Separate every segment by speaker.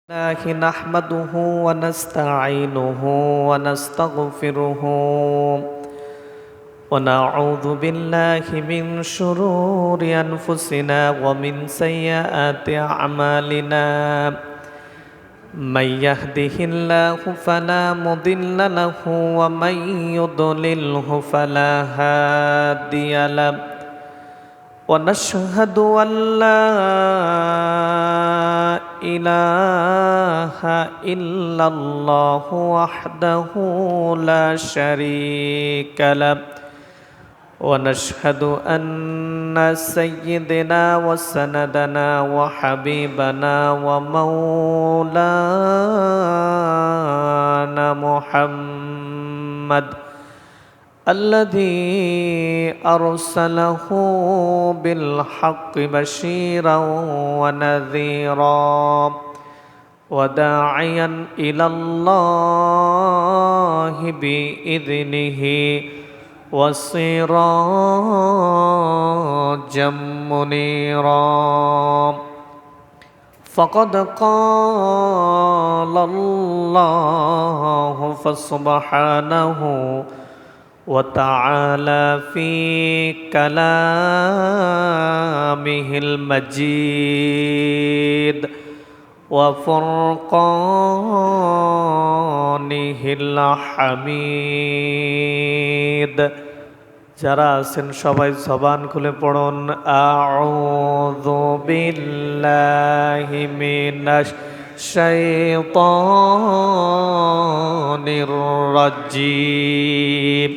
Speaker 1: الله نحمده ونستعينه ونستغفره ونعوذ بالله من شرور أنفسنا ومن سيئات أعمالنا من يهده الله فلا مضل له ومن يضلله فلا هادي له ونشهد أن لا إله إلا الله وحده لا شريك له ونشهد أن سيدنا وسندنا وحبيبنا ومولانا محمد الذي أرسله بالحق بشيرا ونذيرا وداعيا إلى الله بإذنه وسراجا منيرا فقد قال الله فسبحانه وتعالى في كلامه المجيد وفرقانه الحميد যারা আছেন সবাই জবান খুলে পড়ুন আউযু বিল্লাহি মিনাশ শাইতানির রাজিম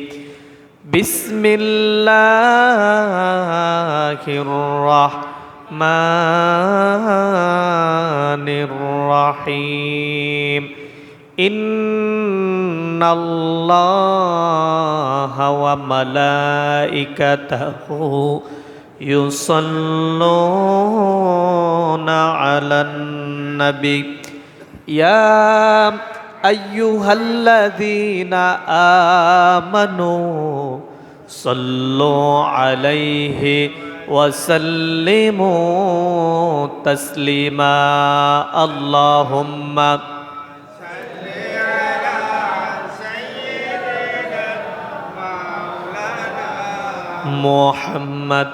Speaker 1: বিসমিল্লাহির রাহমানির রাহিম ইন্নাল্লাহা ওয়া মালাইকাতাহু ইউসাল্লুনা আলান নবী ইয়া আইয়ুহাল্লাযীনা আমানু সাল্লু আলাইহি ওয়া সাল্লিমু তাসলিমা আল্লাহুম্মা সাল্লি আলা সাইয়্যিদিনা মাওলানা মুহাম্মদ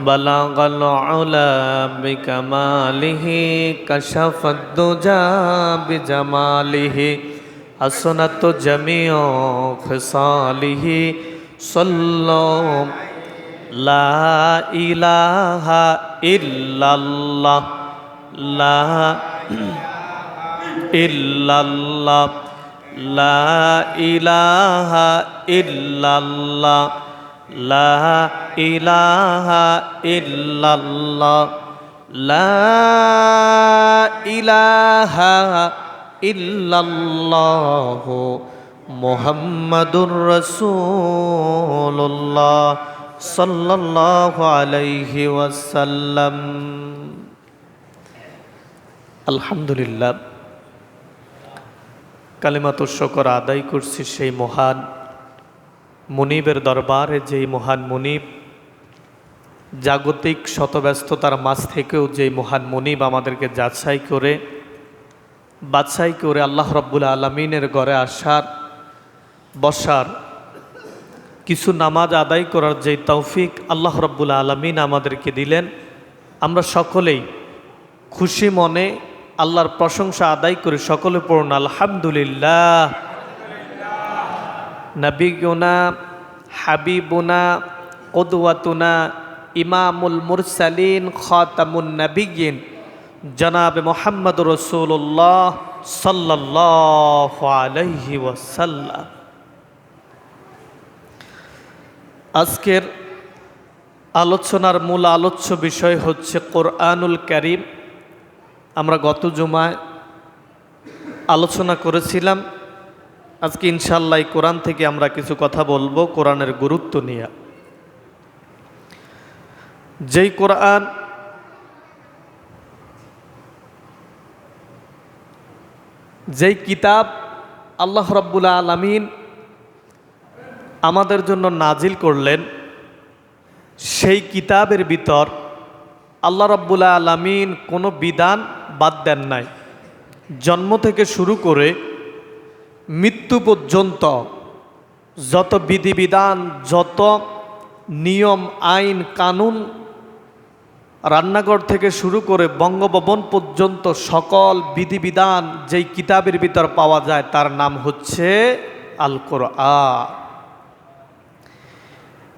Speaker 1: بلغ العلا بكماله كشف الدجى بجماله حسنت جميع خصاله صلوا لا إله إلا الله لا إلا الله لا إله إلا الله لا إله إلا الله لا إله إلا الله محمد رسول الله صلى الله عليه وسلم الحمد لله কালিমাতুশ শুকর আদায় করছি সেই মহান মুনিবের দরবারে, যেই মহান মুনিব জাগতিক শতব্যস্ততার মাঝ থেকেও যেই মহান মুনিব আমাদেরকে বাছাই করে আল্লাহ রাব্বুল আলামিনের ঘরে আসার বসার কিছু নামাজ আদায় করার যেই তৌফিক আল্লাহ রাব্বুল আলামিন আমাদেরকে দিলেন, আমরা সকলেই খুশি মনে আল্লাহর প্রশংসা আদায় করে সকলে পড়ুন আলহামদুলিল্লাহ। নবিগুনা হাবিবুনা কুদওয়াতুনা ইমামুল মুরসালিন খাতামুন নবিয়্যিন জনাব মুহাম্মদুর রাসূলুল্লাহ সাল্লাল্লাহু আলাইহি ওয়াসাল্লাম। আজকের আলোচনার মূল আলোচ্য বিষয় হচ্ছে কোরআনুল কারীম। আমরা গত জুমায় আলোচনা করেছিলাম, আজকে ইনশাআল্লাহ এই কোরআন থেকে আমরা কিছু কথা বলবো কোরআনের গুরুত্ব নিয়ে। যেই কোরআন যেই কিতাব আল্লাহ রাব্বুল আলামিন আমাদের জন্য নাজিল করলেন, সেই কিতাবের ভিতর আল্লাহ রাব্বুল আলামিন কোনো বিধান বাদ দেন নাই। জন্ম থেকে শুরু করে মৃত্যু পর্যন্ত যত বিধিবিধান, যত নিয়ম আইন কানুন, রান্নাঘর থেকে শুরু করে বঙ্গভবন পর্যন্ত সকল বিধিবিধান যেই কিতাবের ভিতর পাওয়া যায় তার নাম হচ্ছে আল কোরআন।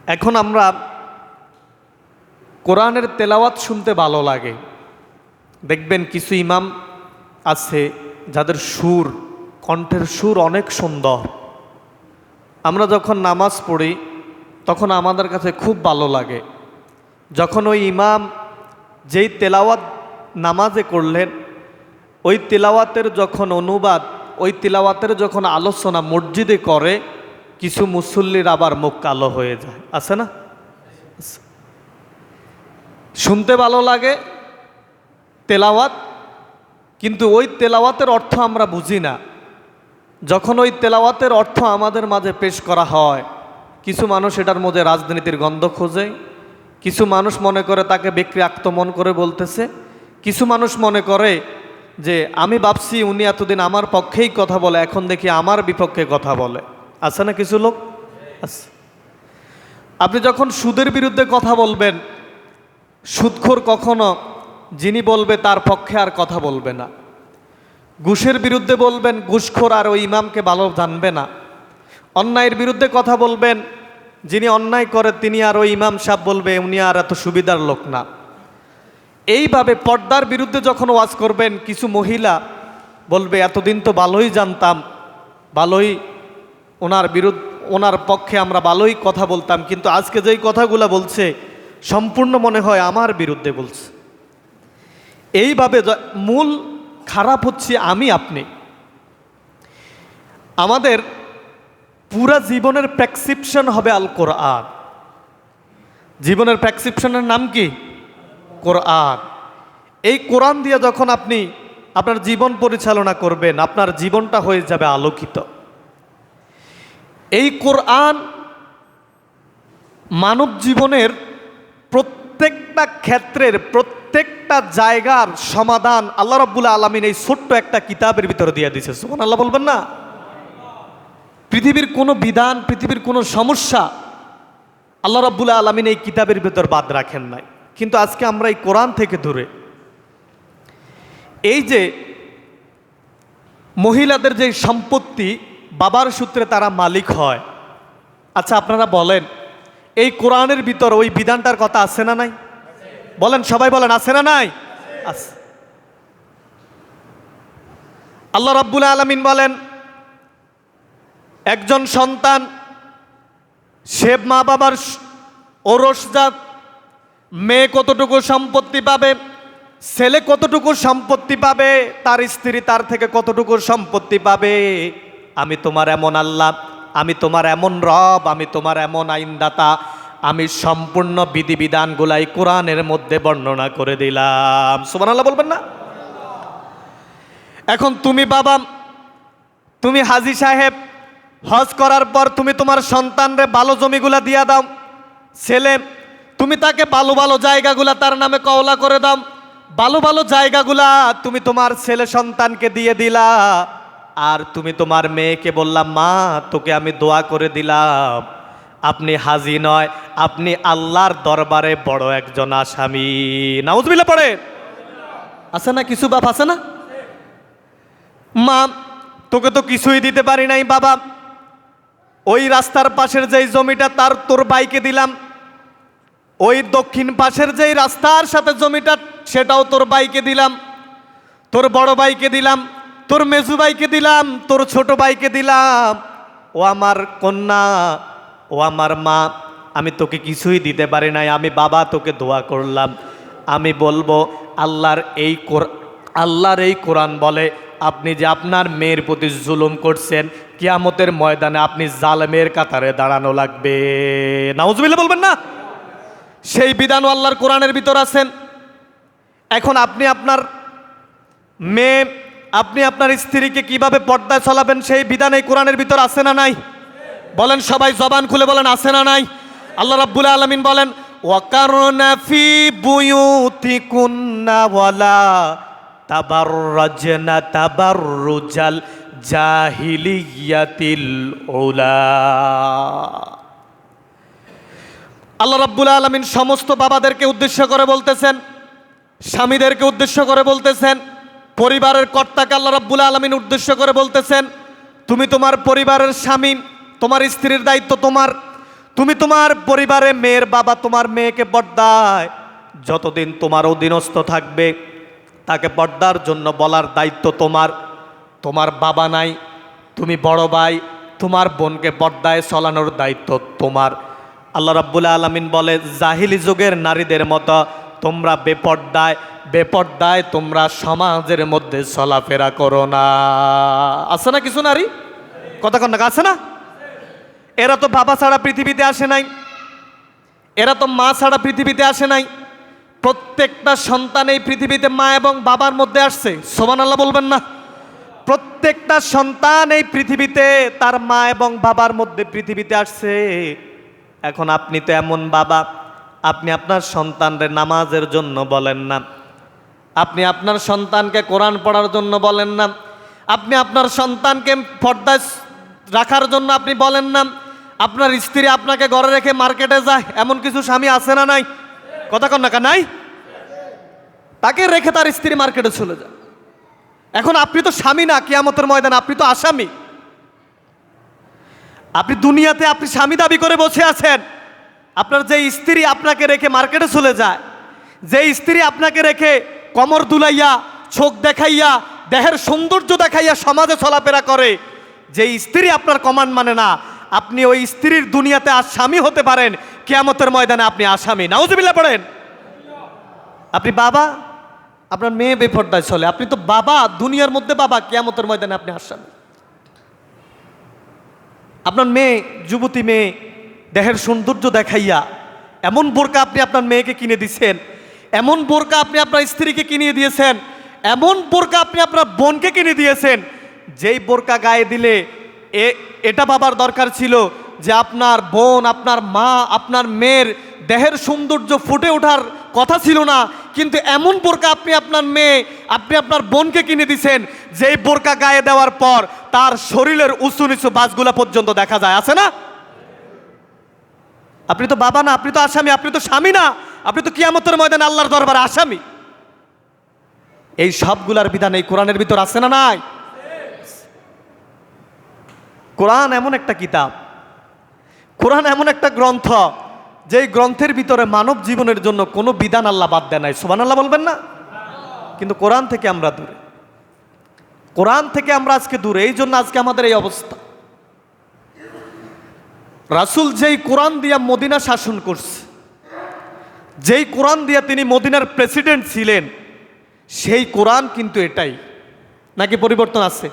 Speaker 1: এখন আমরা কোরআনের তেলাওয়াত শুনতে ভালো লাগে। দেখবেন কিছু ইমাম আছে যাদের সুর, কণ্ঠের সুর অনেক সুন্দর। আমরা যখন নামাজ পড়ি তখন আমাদের কাছে খুব ভালো লাগে। যখন ওই ইমাম যেই তেলাওয়াত নামাজে করলেন, ওই তেলাওয়াতের যখন অনুবাদ, ওই তেলাওয়াতের যখন আলোচনা মসজিদে করে, কিছু মুসল্লির আবার মুখ কালো হয়ে যায়, আছে না? শুনতে ভালো লাগে তেলাওয়াত, কিন্তু ওই তেলাওয়াতের অর্থ আমরা বুঝি না। যখন ওই তেলাওয়াতের অর্থ আমাদের মাঝে পেশ করা হয়, কিছু মানুষ এটার মধ্যে রাজনীতির গন্ধ খোঁজে, কিছু মানুষ মনে করে তাকে বিক্রি আক্রমণ করে বলতেছে, কিছু মানুষ মনে করে যে আমি ভাবছি উনি এতদিন আমার পক্ষেই কথা বলে, এখন দেখি আমার বিপক্ষে কথা বলে, আছে না কিছু লোক? আছে। আপনি যখন সুদের বিরুদ্ধে কথা বলবেন, সুদখোর কখনো যিনি বলবে তার পক্ষে আর কথা বলবে না। ঘুষের বিরুদ্ধে বলবেন, ঘুষখোর আর ওই ইমামকে ভালো জানবে না। অন্যায়ের বিরুদ্ধে কথা বলবেন, যিনি অন্যায় করে তিনি আর ওই ইমাম সাহেব বলবে উনি আর এত সুবিধার লোক না। এইভাবে পর্দার বিরুদ্ধে যখন ওয়াজ করবেন, কিছু মহিলা বলবে এতদিন তো ভালোই জানতাম, ভালোই ওনার পক্ষে আমরা ভালোই কথা বলতাম, কিন্তু আজকে যেই কথাগুলো বলছে সম্পূর্ণ মনে হয় আমার বিরুদ্ধে বলছে। এইভাবে মূল খারাপ হচ্ছে আমি আপনি। আমাদের পুরা জীবনের প্রেসক্রিপশন হবে আল কোরআন। জীবনের প্রেসক্রিপশনের নাম কি? কোরআন। এই কোরআন দিয়ে যখন আপনি আপনার জীবন পরিচালনা করবেন, আপনার জীবনটা হয়ে যাবে আলোকিত। এই কোরআন মানব জীবনের প্রত্যেকটা ক্ষেত্রের, প্রত্যেকটা জায়গার সমাধান আল্লাহ রাব্বুল আলামিন এই ছোট্ট একটা কিতাবের ভিতরে দিয়ে দিয়েছে। সুবহানাল্লাহ বলবেন না? পৃথিবীর কোনো বিধান, পৃথিবীর কোনো সমস্যা আল্লাহ রাব্বুল আলামিন এই কিতাবের ভিতর বাদ রাখেন নাই। কিন্তু আজকে আমরা এই কোরআন থেকে দূরে। এই যে মহিলাদের যে সম্পত্তি বাবার সূত্রে তারা মালিক হয়, আচ্ছা আপনারা বলেন এই কোরআনের ভিতর ওই বিধানটার কথা আছে না নাই? বলেন, সবাই বলেন, আছে না নাই? আছে। আল্লাহ রাব্বুল আলামিন বলেন একজন সন্তান সে মা বাবার ওরসজাত, মেয়ে কতটুকু সম্পত্তি পাবে, ছেলে কতটুকু সম্পত্তি পাবে, তার স্ত্রী তার থেকে কতটুকু সম্পত্তি পাবে। আমি তোমার এমন আল্লাহ, আমি তোমার এমন রব, আমি তোমার এমন আইনদাতা, আমি সম্পূর্ণ বিধিবিধানগুলাই কোরআনের মধ্যে বর্ণনা করে দিলাম। সুবহানাল্লাহ বলবেন না? এখন তুমি বাবা, তুমি হাজী সাহেব, হজ করার পর তুমি তোমার সন্তানরে ভালো জমিগুলা দিয়া দাও। ছেলে, তুমি তাকে ভালো ভালো জায়গাগুলা তার নামে কওলা করে দাও। ভালো ভালো জায়গাগুলা তুমি তোমার ছেলে সন্তানকে দিয়ে দিলা, আর তুমি তোমার মেয়েকে বললাম মা তোকে আমি দোয়া করে দিলাম। আপনি হাজী নয়, আপনি আল্লাহর দরবারে বড় একজন আসামি। নাউজুবিল্লাহ পড়ে। আছে না কিছু বাপ? আছে না? মা তোকে তো কিছুই দিতে পারি নাই বাবা, ওই রাস্তার পাশের যেই জমিটা তোর বাইকে দিলাম, ওই দক্ষিণ পাশের যেই রাস্তার সাথে জমিটা সেটাও তোর বাইকে দিলাম, তোর বড় বাইকে দিলাম, তোর মেজু বাইকে দিলাম, তোর ছোট বাইকে দিলাম। ও আমার কন্যা, ও আমার মা, আমি তোকে কিছুই দিতে পারি নাই, আমি বাবা তোকে দোয়া করলাম। আমি বলবো আল্লাহর এই কোরআন বলে আপনি যে আপনার মেয়ের প্রতি জুলুম করছেন, কিয়ামতের ময়দানে আপনি জালেমের কাতারে দাঁড়ানো লাগবে। নাউজুবিল্লাহ বলবেন না? সেই বিধানও আল্লাহর কোরআনের ভিতর আছেন। এখন আপনি আপনার মেয়ে, আপনি আপনার স্ত্রীকে কিভাবে পর্দায় চলাবেন সেই বিধান এই কোরআনের ভিতর আছে না নাই? বলেন সবাই জবান খুলে বলেন, আছে না নাই? আল্লাহ রাব্বুল আলামিন বলেন ওয়াকারনা ফি বুয়ুতিকুন্না ওয়ালা তাবাররাজনা তাবাররুজাল জাহিলিয়াতিল উলা। আল্লাহ রাব্বুল আলামিন সমস্ত বাবাদেরকে উদ্দেশ্য করে বলতেছেন, স্বামীদেরকে উদ্দেশ্য করে বলতেছেন, পরিবারের কর্তাকে আল্লাহ রাব্বুল আলামিন উদ্দেশ্য করে বলতেছেন, তুমি তোমার পরিবারের স্বামী, তোমার স্ত্রীর দায়িত্ব তোমার। তুমি তোমার পরিবারে মেয়ের বাবা, তোমার মেয়েকে পর্দায় যতদিন তোমার অধীনস্থ থাকবে তাকে পর্দার জন্য বলার দায়িত্ব তোমার। তোমার বাবা নাই, তুমি বড় ভাই, তোমার বোনকে পর্দায় চলানোর দায়িত্ব তোমার। আল্লাহ রাব্বুল আলামিন বলে, জাহিলি যুগের নারীদের মতো তোমরা বেপর্দায় তোমরা সমাজের মধ্যে চলাফেরা করো না। আছে না কিছু নারী, কথা কন না, আছে না? এরা তো বাবা ছাড়া পৃথিবীতে আসে নাই, এরা তো মা ছাড়া পৃথিবীতে আসে নাই। প্রত্যেকটা সন্তান এই পৃথিবীতে মা এবং বাবার মধ্যে আসছে, সুবহানাল্লাহ বলবেন না? প্রত্যেকটা সন্তান এই পৃথিবীতে তার মা এবং বাবার মধ্যে পৃথিবীতে আসছে। এখন আপনি তো এমন বাবা, আপনি আপনার সন্তানদের নামাজের জন্য বলেন না, আপনি আপনার সন্তানকে কোরআন পড়ার জন্য বলেন না, আপনি আপনার সন্তানকে পর্দায় রাখার জন্য আপনি বলেন না। আপনার স্ত্রী আপনাকে ঘরে রেখে মার্কেটে যায়, এমন কিছু স্বামী আছে না নাই? কথা কন না, নাই? তাকে রেখে তার স্ত্রী মার্কেটে চলে যায়। এখন আপনি তো স্বামী না, কিয়ামতের ময়দানে আপনি তো আসামি। আপনি দুনিয়াতে আপনি স্বামী দাবি করে বসে আছেন, আপনার যে স্ত্রী আপনাকে রেখে মার্কেটে চলে যায়, যে স্ত্রী আপনাকে রেখে কমর দুলাইয়া, চোখ দেখাইয়া, দেহের সৌন্দর্য দেখাইয়া সমাজে চলাফেরা করে, যে স্ত্রী আপনার কমান্ড মানে না, আপনি ওই স্ত্রীর দুনিয়াতে আর স্বামী হতে পারেন, কিয়ামতের ময়দানে আপনি আসামি। নাউজুবিল্লাহ পড়েন। আপনি বাবা, আপনার মেয়ে বেপর্দায় চলে, আপনি তো বাবা, দুনিয়ার মধ্যে বাবা, কিয়ামতের ময়দানে আপনি আসামি। আপনার মেয়ে, যুবতী মেয়ে, দেহের সৌন্দর্য দেখাইয়া এমন বোরকা আপনি আপনার মেয়েকে কিনে দিয়েছেন, এমন বোরকা আপনি আপনার স্ত্রীকে কিনে দিয়েছেন, এমন বোরকা আপনি আপনার বোনকে কিনে দিয়েছেন, যেই বোরকা গায়ে দিলে এটা বাবার দরকার ছিল যে আপনার বোন, আপনার মা, আপনার মেয়ের দেহের সৌন্দর্য ফুটে ওঠার কথা ছিল না, কিন্তু এমন বোরকা আপনি আপনার মেয়ে, আপনি আপনার বোনকে কিনে দিয়েছেন, যেই বোরকা গায়ে দেওয়ার পর তার শরীরের উঁচু নিচু বাসগুলা পর্যন্ত দেখা যায়, আছে না? আপনি তো বাবা না, আপনি তো আসামি, আপনি তো স্বামী না, আপনি তো কিয়ামতের ময়দানে আল্লাহর দরবারে আসামি। এই সবগুলার বিধান এই কোরআনের ভিতর আছে না নাই? কোরআন এমন একটা কিতাব, কোরআন এমন একটা গ্রন্থ, যেই গ্রন্থের ভিতরে মানব জীবনের জন্য কোনো বিধান আল্লাহ বাদ দেয় নাই। সুবহানাল্লাহ বলবেন না? কিন্তু কোরআন থেকে আমরা দূরে, কোরআন থেকে আমরা আজকে দূরে, এই জন্য আজকে আমাদের এই অবস্থা। রাসূল যেই কোরআন দিয়া মদিনা শাসন করছে, যেই কোরআন দিয়া তিনি মদিনার প্রেসিডেন্ট ছিলেন, সেই কোরআন কিন্তু এটাই, নাকি পরিবর্তন আছে?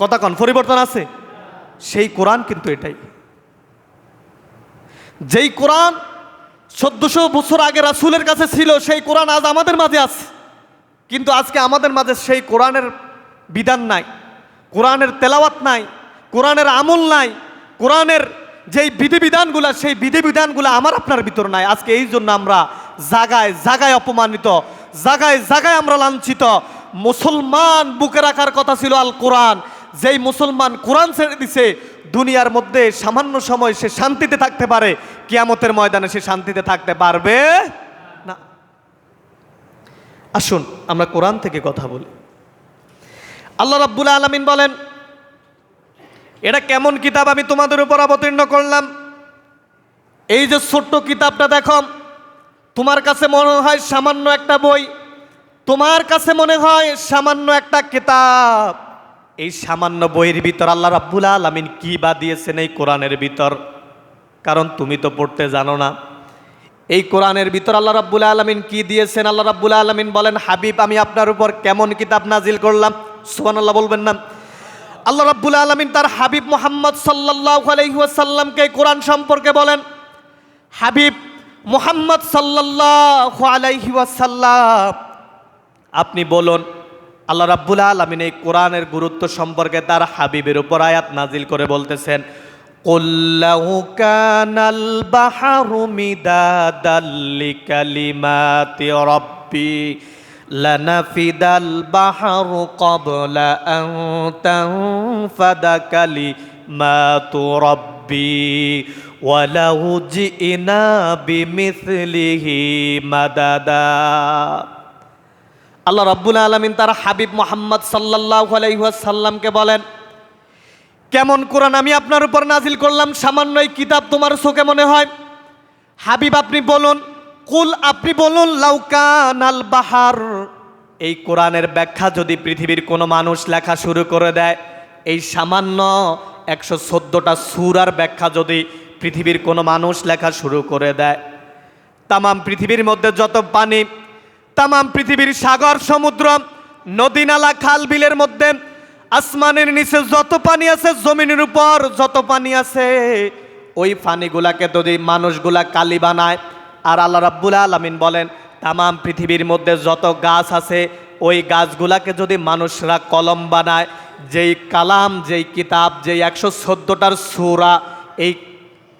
Speaker 1: কথা কন, পরিবর্তন আছে? সেই কোরআন কিন্তু এটাই। যেই কোরআন 1400 বছর আগে রাসূলের কাছে ছিল, সেই কোরআন আজ আমাদের মাঝে আছে, কিন্তু আজকে আমাদের মাঝে সেই কোরআনের বিধান নাই, কোরআনের তেলাওয়াত নাই, কোরআনের আমল নাই, কোরআনের যেই বিধিবিধানগুলা, সেই বিধিবিধানগুলা আমার আপনার ভিতর নাই। আজকে এই জন্য আমরা জায়গায় জায়গায় অপমানিত, জায়গায় জায়গায় আমরা লাঞ্ছিত। মুসলমান বুকে রাখার কথা ছিল আল কোরআন, যেই মুসলমান কোরআন ছেড়ে দিছে, দুনিয়ার মধ্যে সামান্য সময় সে শান্তিতে থাকতে পারে, কিয়ামতের ময়দানে সে শান্তিতে থাকতে পারবে না। আসুন আমরা কোরআন থেকে কথা বলি। আল্লাহ রাব্বুল আলামিন বলেন, এটা কেমন কিতাব আমি তোমাদের উপর অবতীর্ণ করলাম। এই যে ছোট্ট কিতাবটা দেখো, তোমার কাছে মনে হয় সামান্য একটা বই, তোমার কাছে মনে হয় সামান্য একটা কিতাব। এই সামান্য বইয়ের ভিতর আল্লাহ রাব্বুল আলামিন কি বা দিয়েছেন এই কোরআনের ভিতর? কারণ তুমি তো পড়তে জানো না। এই কোরআনের ভিতর আল্লাহ রাব্বুল আলামিন কি দিয়েছেন? আল্লাহ রাব্বুল আলামিন বলেন, হাবিব আমি আপনার উপর কেমন কিতাব নাজিল করলাম? সুবহানাল্লাহ বলবেন না? আল্লাহ রাব্বুল আলামিন তার হাবিব মুহাম্মদ সাল্লাল্লাহু আলাইহি ওয়াসাল্লামকে কোরআন সম্পর্কে বলেন, হাবিব মুহাম্মদ সাল্লাল্লাহু আলাইহি ওয়াসাল্লাম আপনি বলুন। আল্লাহ রাব্বুল আলামিন এই কোরআনের গুরুত্ব সম্পর্কে তার হাবিবের উপর আয়াত নাজিল করে বলতেছেন, কুল লাউ কানাল বাহরু মিদাদাল লিকালিমাতি রাব্বি লানাফিদাল বাহরু ক্বাবলা আন তানফাদা কালিমাতু রাব্বি ওয়ালাউ জিনা বিমিসলিহি মাদাদা। আল্লাহ রাব্বুল আলামিন তার হাবিব মুহাম্মদ সাল্লাল্লাহু আলাইহি ওয়াসাল্লামকে বলেন, কেমন কোরআন আমি আপনার উপর নাজিল করলাম, সামান্য এই কিতাব তোমার চোখে মনে হয়? হাবিব আপনি বলুন, কুল আপনি বলুন, লাউ কানাল বাহার, এই কোরআনের ব্যাখ্যা যদি পৃথিবীর কোনো মানুষ লেখা শুরু করে দেয়, এই সামান্য 114টা সূরার ব্যাখ্যা যদি পৃথিবীর কোনো মানুষ লেখা শুরু করে দেয়, তামাম পৃথিবীর মধ্যে যত পানি, তামাম পৃথিবীর সাগর সমুদ্র নদী নালা খাল বিলের মধ্যে আসমানের নিচে যত পানি আছে, জমিনের উপর যত পানি আছে, ওই পানিগুলাকে যদি মানুষগুলা কালি বানায়, আর আল্লাহ রাব্বুল আলামিন বলেন তামাম পৃথিবীর মধ্যে যত গাছ আছে ওই গাছগুলাকে যদি মানুষরা কলম বানায়, যেই কালাম, যেই কিতাব, যেই 114টার সূরা এই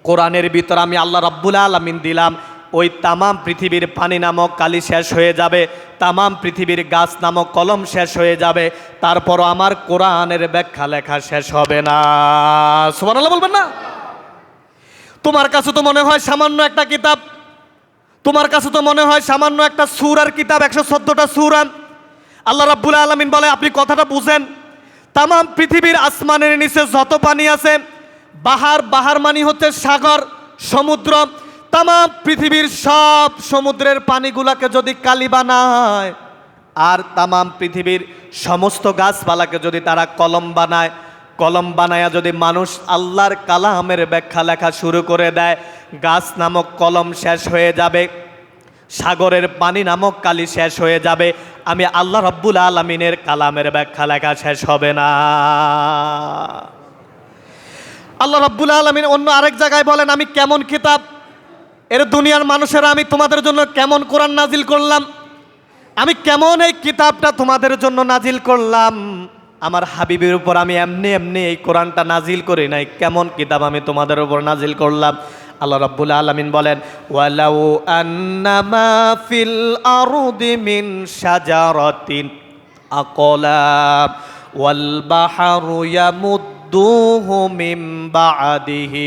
Speaker 1: কোরআনের ভিতর আমি আল্লাহ রাব্বুল আলামিন দিলাম, ওই তামাম পৃথিবীর পানি নামক কালি শেষ হয়ে যাবে, তামাম পৃথিবীর গাছ নামক কলম শেষ হয়ে যাবে, তারপরও আমার কোরআনের ব্যাখ্যা লেখা শেষ হবে না। সুবহানাল্লাহ বলবেন না? তোমার কাছে তো মনে হয় সামান্য একটা কিতাব, তোমার কাছে তো মনে হয় সামান্য একটা সূরার কিতাব, 114টা সূরা। আল্লাহ রাব্বুল আলামিন বলে আপনি কথাটা বুঝেন, তামাম পৃথিবীর আসমানের নিচে যত পানি আছে, বাহার, বাহার মানে হচ্ছে সাগর সমুদ্র, তামাম পৃথিবীর সব সমুদ্রের পানিগুলাকে যদি কালি বানায়, আর তামাম পৃথিবীর সমস্ত গাছপালাকে যদি তারা কলম বানায়, কলম বানায়া যদি মানুষ আল্লাহর কালামের ব্যাখ্যা লেখা শুরু করে দেয়, গাছ নামক কলম শেষ হয়ে যাবে, সাগরের পানি নামক কালি শেষ হয়ে যাবে, আমি আল্লাহ রাব্বুল আলামিনের কালামের ব্যাখ্যা লেখা শেষ হবে না। আল্লাহ রাব্বুল আলামিন অন্য আরেক জায়গায় বলেন, আমি কেমন কিতাব, এর দুনিয়ার মানুষেরা আমি তোমাদের জন্য কেমন কোরআন নাজিল করলাম, আমি কেমন এই কিতাবটা তোমাদের জন্য নাজিল করলাম, আমার হাবিবের উপর আমি এমনি এমনি এই কোরআনটা নাজিল করি নাই, কেমন কিতাব আমি তোমাদের উপর নাজিল করলাম। আল্লাহ রাব্বুল আলামিন বলেন, ওয়ালাউ আন্নামা ফিল আরদি মিন শাজারাতিন আকলাম ওয়াল বাহরু ইয়ামুদ্দুহু মিন বা'দিহি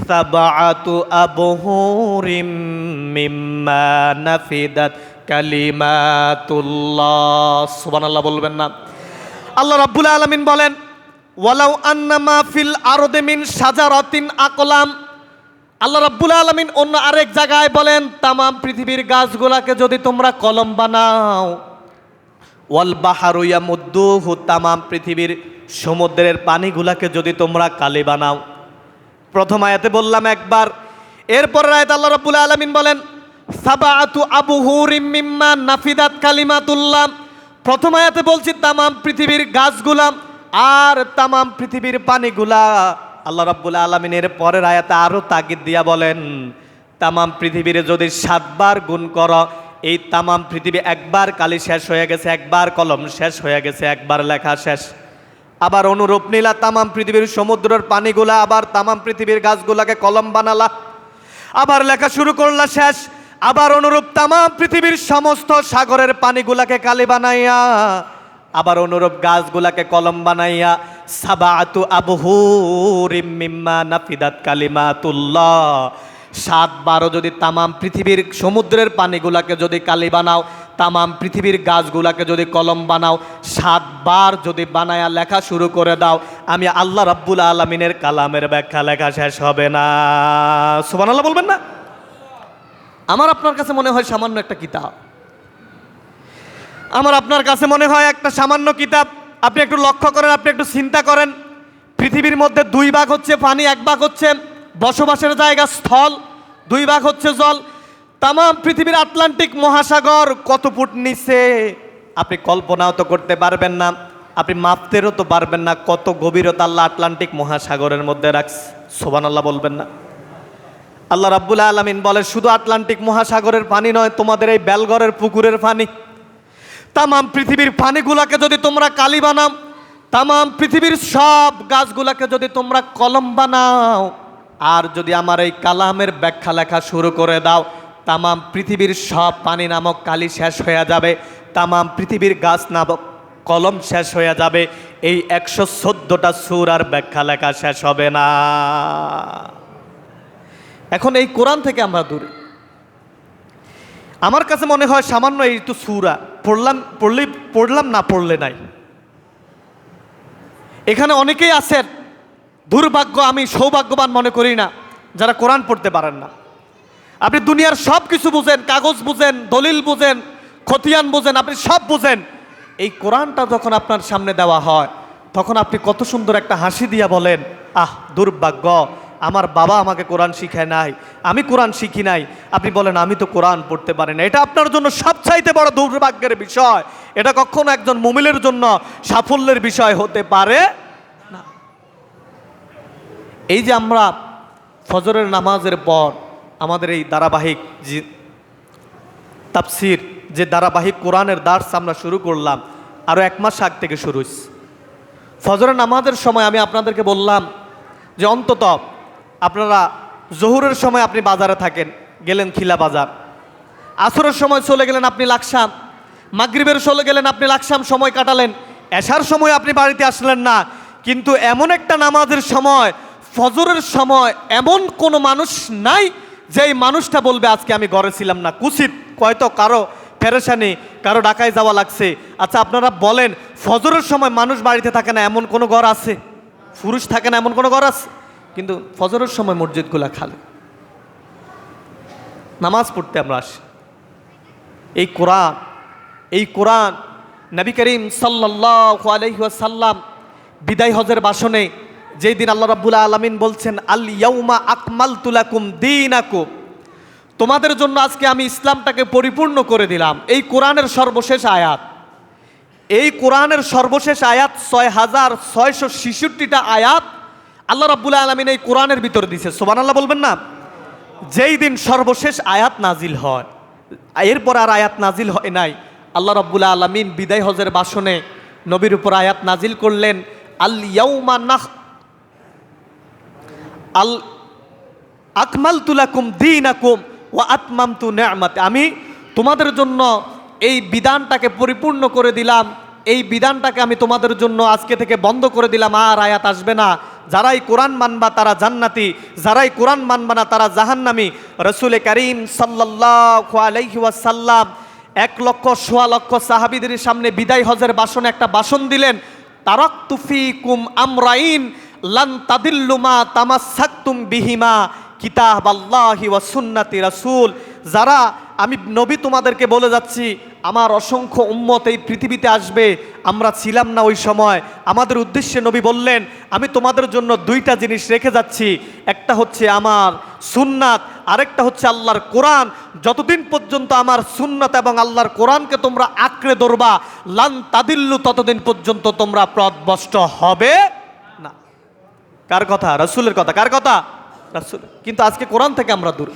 Speaker 1: সাবআতু আবহুরিম মিম্মা নাফিদাত কালিমাতুল্লাহ। সুবহানাল্লাহ বলবেন না? আল্লাহ রাব্বুল আলামিন বলেন, ওয়ালাউ আন্নামা ফিল আরদি মিন শাজারাতিন আকলাম। আল্লাহ রাব্বুল আলামিন অন্য আরেক জায়গায় বলেন, তামাম পৃথিবীর গাছগুলাকে যদি তোমরা কলম বানাও, ওয়াল বাহারু ইয়ামুদ্দুহু, তামাম পৃথিবীর সমুদ্রের পানিগুলাকে যদি তোমরা কালি বানাও। প্রথম আয়াতে বললাম একবার, এরপরের আয়াতে আল্লাহ রাব্বুল আলামিন বলেন, সাবআতু আবহুরিম মিম্মা নাফিদাত কালিমাতুল্লাহ। প্রথম আয়াতে বলছি তামাম পৃথিবীর গাছগুলা আর তামাম পৃথিবীর পানিগুলা। আল্লাহ রাব্বুল আলামিনের পরের আয়াতে আরো তাগিদ দিয়া বলেন, তামাম পৃথিবীর যদি 7 বার গুণ করো, এই তামাম পৃথিবী একবার কালি শেষ হয়ে গেছে, একবার কলম শেষ হয়ে গেছে, একবার লেখা শেষ। আবার অনুরূপ নিলা তামাম পৃথিবীর সমুদ্রের পানিগুলা, আবার তামাম পৃথিবীর গাছগুলাকে কলম বানালা, আবার লেখা শুরু করলা, শেষ। আবার অনুরূপ তামাম পৃথিবীর সমস্ত সাগরের পানিগুলাকে কালি বানাইয়া, আবার অনুরূপ গাছগুলাকে কলম বানাইয়া, সাবআতু আবহুরিম মিম্মা নাফিদাত কালিমাতুল্লাহ, 7 বারও যদি তামাম পৃথিবীর সমুদ্রের পানিগুলাকে যদি কালি বানাও, তামাম পৃথিবীর গাছগুলাকে যদি কলম বানাও, 7 বার যদি বানায়া লেখা শুরু করে দাও, আমি আল্লাহ রাব্বুল আলামিনের কালামের ব্যাখ্যা লেখা শেষ হবে না। সুবহানাল্লাহ বলবেন না? আমার আপনার কাছে মনে হয় সামান্য একটা কিতাব, আমার আপনার কাছে মনে হয় একটা সামান্য কিতাব। আপনি একটু লক্ষ্য করেন, আপনি একটু চিন্তা করেন, পৃথিবীর মধ্যে 2 ভাগ হচ্ছে পানি, 1 ভাগ হচ্ছে বসবাসের জায়গা স্থল, 2 ভাগ হচ্ছে জল। তামাম পৃথিবীর আটলান্টিক মহাসাগর কত ফুট নিচে আপনি কল্পনাও তো করতে পারবেন না, আপনি মাপতেও তো পারবেন না কত গভীরতা আল্লাহ আটলান্টিক মহাসাগরের মধ্যে রাখছে। সুবহানাল্লাহ বলবেন না? আল্লাহ রাব্বুল আলামিন বলে, শুধু আটলান্টিক মহাসাগরের পানি নয়, তোমাদের এই বেলঘরের পুকুরের পানি, তামাম পৃথিবীর পানিগুলাকে যদি তোমরা কালি বানাও, তামাম পৃথিবীর সব গাছগুলাকে যদি তোমরা কলম বানাও, আর যদি আমার এই কালামের ব্যাখ্যা লেখা শুরু করে দাও, তামাম পৃথিবীর সব পানি নামক কালি শেষ হয়ে যাবে, তামাম পৃথিবীর গাছ নামক কলম শেষ হয়ে যাবে, এই 114টা সূরার ব্যাখ্যা লেখা শেষ হবে না। এখন এই কোরআন থেকে আমরা দূরে। আমার কাছে মনে হয় সামান্য এই তো সূরা পড়লাম না পড়লে নাই। এখানে অনেকেই আছেন, দুর্ভাগ্য, আমি সৌভাগ্যবান মনে করি না, যারা কোরআন পড়তে পারেন না। আপনি দুনিয়ার সব কিছু বুঝেন, কাগজ বুঝেন, দলিল বুঝেন, খতিয়ান বুঝেন, আপনি সব বুঝেন। এই কোরআনটা যখন আপনার সামনে দেওয়া হয়, তখন আপনি কত সুন্দর একটা হাসি দিয়া বলেন, আহ দুর্ভাগ্য, আমার বাবা আমাকে কোরআন শিখায় নাই, আমি কোরআন শিখি নাই। আপনি বলেন আমি তো কোরআন পড়তে পারি না। এটা আপনার জন্য সবচাইতে বড় দুর্ভাগ্যের বিষয়। এটা কখনো একজন মুমিনের জন্য সাফল্যের বিষয় হতে পারে না। এই যে আমরা ফজরের নামাজের পর আমাদের এই ধারাবাহিক যে তাফসির, যে ধারাবাহিক কোরআনের দার্স আমরা শুরু করলাম, আরও 1 মাস আগ থেকে শুরু হয়েছে। ফজরের নামাজের সময় আমি আপনাদেরকে বললাম যে অন্তত আপনারা জোহরের সময় আপনি বাজারে থাকেন, গেলেন খিলা বাজার, আসরের সময় চলে গেলেন আপনি লাকসাম, মাগরিবের চলে গেলেন আপনি লাকসাম সময় কাটালেন, এশার সময় আপনি বাড়িতে আসলেন না। কিন্তু এমন একটা নামাজের সময়, ফজরের সময়, এমন কোনো মানুষ নাই যেই মানুষটা বলবে আজকে আমি ঘরে ছিলাম না। কুচিত হয়তো কারো পেরেশানি, কারো ঢাকায় যাওয়া লাগছে। আচ্ছা আপনারা বলেন, ফজরের সময় মানুষ বাড়িতে থাকে না এমন কোনো ঘর আছে? পুরুষ থাকে না এমন কোনো ঘর আছে? কিন্তু ফজরের সময় মসজিদগুলা খালি, নামাজ পড়তে আমরা আসি। এই কোরআন নবী করিম সাল্লাল্লাহু আলাইহি ওয়াসাল্লাম বিদায় হজের ভাষণে যেই দিন আল্লাহ রাব্বুল আলামিন বলছেন, আল ইয়াউমা আকমালতু লাকুম দীনাকুম, তোমাদের জন্য আজকে আমি ইসলামটাকে পরিপূর্ণ করে দিলাম। এই কোরআনের সর্বশেষ আয়াত, এই কোরআনের সর্বশেষ আয়াত 6666টা আয়াত আল্লাহ রাব্বুল আলামিন এই কোরআনের ভিতর দিয়েছে। সুবহানাল্লাহ বলবেন না? যেই দিন সর্বশেষ আয়াত নাজিল হয়, এরপর আর আয়াত নাজিল হয় নাই, আল্লাহ রাব্বুল আলামিন বিদায় হজের ভাষণে নবীর উপর আয়াত নাজিল করলেন, আল ইয়াউমা আকমালতু লাকুম দীনাকুম ওয়া আতমামতু নি'মাতি, আমি তোমাদের জন্য এই বিধানটাকে পরিপূর্ণ করে দিলাম, এই বিধানটাকে আমি তোমাদের জন্য আজকে থেকে বন্ধ করে দিলাম, আর আয়াত আসবে না। যারাই কোরআন মানবা তারা জান্নাতি, যারাই কোরআন মানবা না তারা জাহান্নামী। রাসূল করিম সাল্লাল্লাহু আলাইহি ওয়াসাল্লাম 1,00,000 সাহাবীদের সামনে বিদায় হজের ভাষণে একটা ভাষণ দিলেন, তারাকতু ফীকুম আমরাইন লান তাদিল্লু মা তামাসসাকতুম বিহিমা কিতাবাল্লাহি ওয়া সুন্নাতি রাসূল। যারা আমি নবী তোমাদেরকে বলে যাচ্ছি, আমার অসংখ্য উম্মত এই পৃথিবীতে আসবে, আমরা ছিলাম না ওই সময়। আমাদের উদ্দেশ্যে নবী বললেন, আমি তোমাদের জন্য 2টা জিনিস রেখে যাচ্ছি, একটা হচ্ছে আমার সুন্নাত, আরেকটা হচ্ছে আল্লাহর কোরআন। যতদিন পর্যন্ত আমার সুন্নাত এবং আল্লাহর কোরআনকে তোমরা আঁকড়ে ধরবা, লান তাদিল্লু, ততদিন পর্যন্ত তোমরা পথভ্রষ্ট হবে না। কার কথা? রাসূলের কথা। কার কথা? রাসূল। কিন্তু আজকে কোরআন থেকে আমরা দূরে,